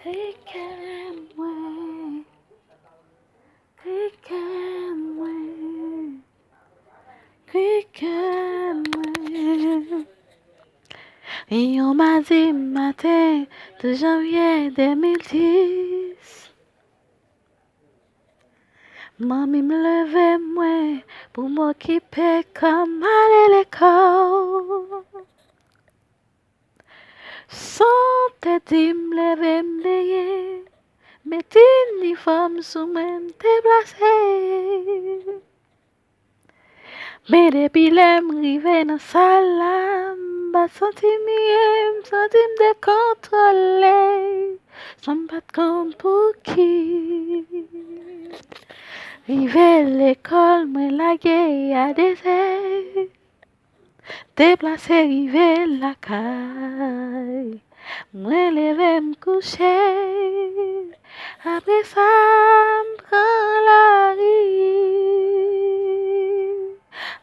Regarde-moi, regarde-moi, regarde-moi. Et on m'a dit matin de janvier 2010. Mamie me levait moi pour m'occuper comme aller à l'école. Sans tête me lever me lever, mettre uniforme sous même déplacé. Mais depuis l'arrivée dans la salle, je senti me décontrôler, sans me battre comme pour qui. Rive l'école, me laguer à des ailes. Déplacé, rive la caille. Moi, lever, me coucher. Après ça, me prend la rue.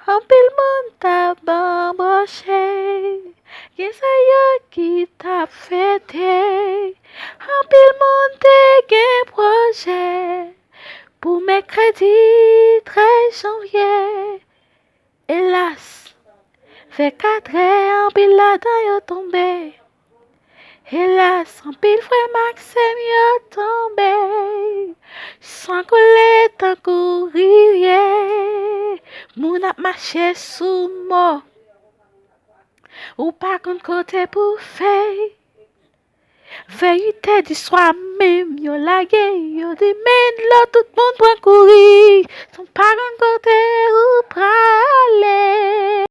En pile, mon tabac embauché. Qu'est-ce qui t'a fêté? En pile, mon dégué projet. Pour mercredi 13 janvier, hélas, fait 4 ans, en pile là-dedans, yo tombé. Hélas, en pile frère Maxime, yo tombé. Sans coller, tant rivière, moun ap marché sous mort. Ou pas contre côté pour faire. Vérité du soir même, yo lagué, yo dit men là tout le monde prend courir. Son parent côté ou pralé.